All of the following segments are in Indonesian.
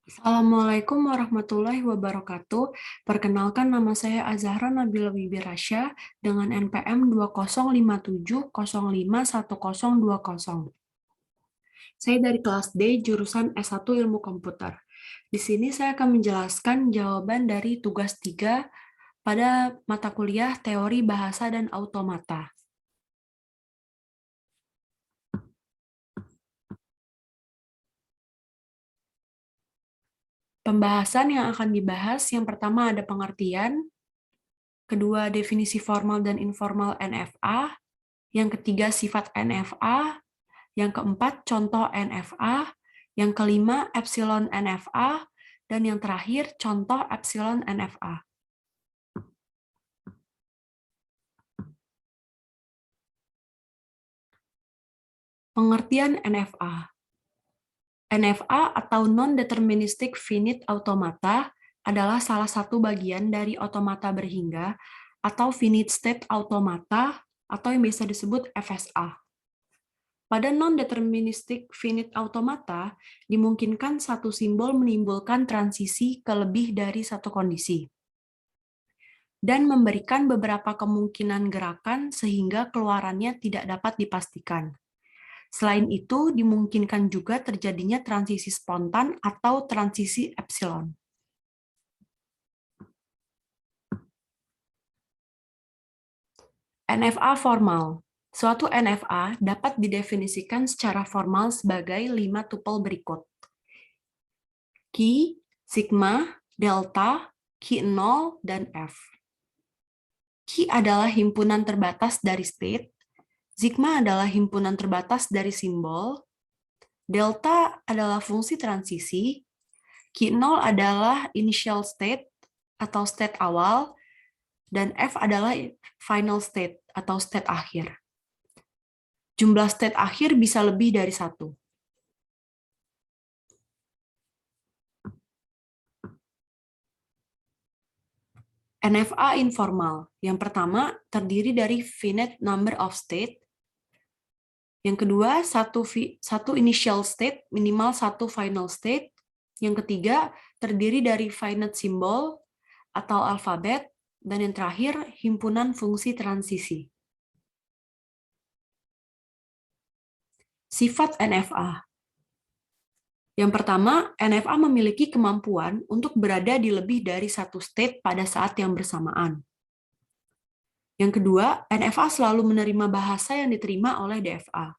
Assalamualaikum warahmatullahi wabarakatuh. Perkenalkan nama saya Azahra Nabila Bibi Rasya dengan NPM 2057051020. Saya dari kelas D jurusan S1 Ilmu Komputer. Di sini saya akan menjelaskan jawaban dari tugas 3 pada mata kuliah Teori Bahasa dan Automata. Pembahasan yang akan dibahas, yang pertama ada pengertian, kedua definisi formal dan informal NFA, yang ketiga sifat NFA, yang keempat contoh NFA, yang kelima epsilon NFA, dan yang terakhir contoh epsilon NFA. Pengertian NFA. NFA atau Non-Deterministic Finite Automata adalah salah satu bagian dari otomata berhingga atau Finite State Automata atau yang biasa disebut FSA. Pada non-deterministic finite automata, dimungkinkan satu simbol menimbulkan transisi ke lebih dari satu kondisi dan memberikan beberapa kemungkinan gerakan sehingga keluarannya tidak dapat dipastikan. Selain itu, dimungkinkan juga terjadinya transisi spontan atau transisi epsilon. NFA formal. Suatu NFA dapat didefinisikan secara formal sebagai 5 tupel berikut. Q, sigma, delta, Q0, dan F. Q adalah himpunan terbatas dari state, sigma adalah himpunan terbatas dari simbol, delta adalah fungsi transisi, Q0 adalah initial state atau state awal, dan F adalah final state atau state akhir. Jumlah state akhir bisa lebih dari satu. NFA informal. Yang pertama, terdiri dari finite number of state. Yang kedua, satu initial state, minimal satu final state. Yang ketiga, terdiri dari finite symbol atau alfabet. Dan yang terakhir, himpunan fungsi transisi. Sifat NFA. Yang pertama, NFA memiliki kemampuan untuk berada di lebih dari satu state pada saat yang bersamaan. Yang kedua, NFA selalu menerima bahasa yang diterima oleh DFA.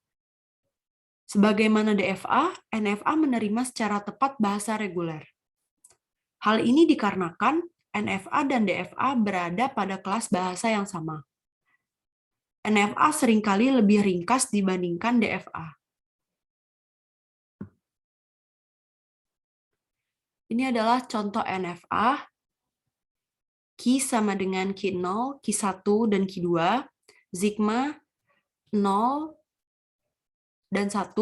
Sebagaimana DFA, NFA menerima secara tepat bahasa reguler. Hal ini dikarenakan NFA dan DFA berada pada kelas bahasa yang sama. NFA seringkali lebih ringkas dibandingkan DFA. Ini adalah contoh NFA. Q sama dengan Q0, Q1, dan Q2. Sigma 0 dan 1,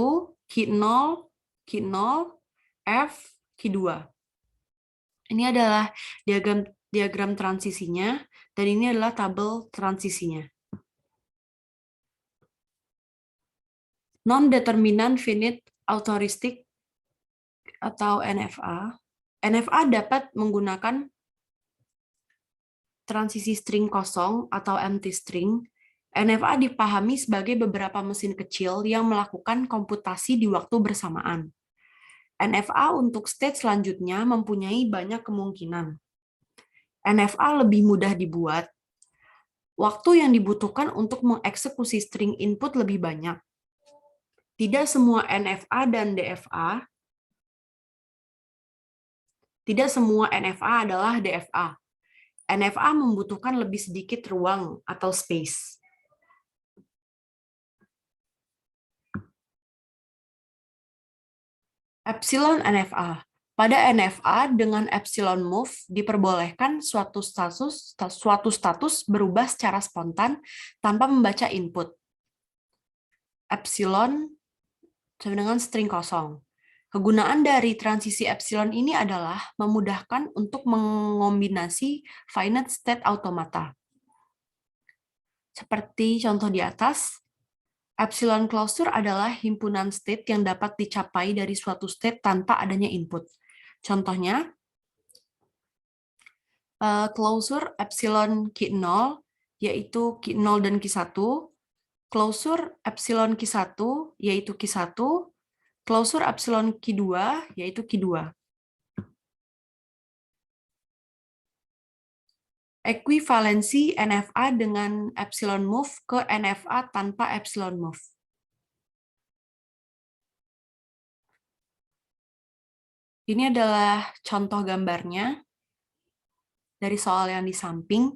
Q0, Q0, F, Q2. Ini adalah diagram transisinya, dan ini adalah tabel transisinya. Non-determinant finite autoristic atau NFA. NFA dapat menggunakan transisi string kosong atau empty string. NFA dipahami sebagai beberapa mesin kecil yang melakukan komputasi di waktu bersamaan. NFA untuk state selanjutnya mempunyai banyak kemungkinan. NFA lebih mudah dibuat. Waktu yang dibutuhkan untuk mengeksekusi string input lebih banyak. Tidak semua NFA dan DFA, tidak semua NFA adalah DFA. NFA membutuhkan lebih sedikit ruang atau space. Epsilon NFA. Pada NFA, dengan epsilon move, diperbolehkan suatu status berubah secara spontan tanpa membaca input. Epsilon sama dengan string kosong. Kegunaan dari transisi epsilon ini adalah memudahkan untuk mengombinasi finite state automata. Seperti contoh di atas, epsilon closure adalah himpunan state yang dapat dicapai dari suatu state tanpa adanya input. Contohnya, klausur epsilon Q0, yaitu Q0 dan Q1, klausur epsilon Q1, yaitu Q1, klausur epsilon Q2, yaitu Q2. Ekuivalensi NFA dengan epsilon move ke NFA tanpa epsilon move. Ini adalah contoh gambarnya dari soal yang di samping.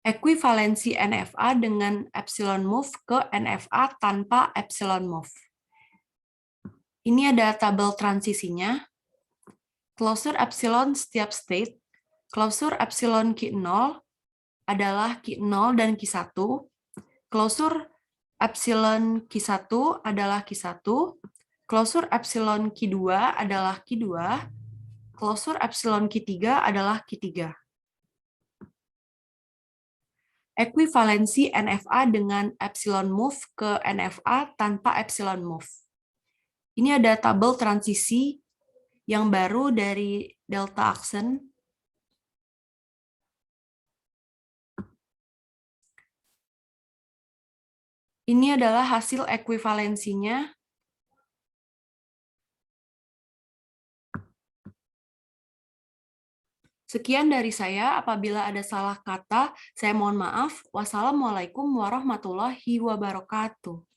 Ekuivalensi NFA dengan epsilon move ke NFA tanpa epsilon move. Ini ada tabel transisinya. Klausur epsilon setiap state, klausur epsilon Q0 adalah Q0 dan Q1, klausur epsilon Q1 adalah Q1, klausur epsilon Q2 adalah Q2, klausur epsilon Q3 adalah Q3. Ekuivalensi NFA dengan epsilon move ke NFA tanpa epsilon move. Ini ada tabel transisi yang baru dari Delta Action. Ini adalah hasil ekuivalensinya. Sekian dari saya. Apabila ada salah kata, saya mohon maaf. Wassalamualaikum warahmatullahi wabarakatuh.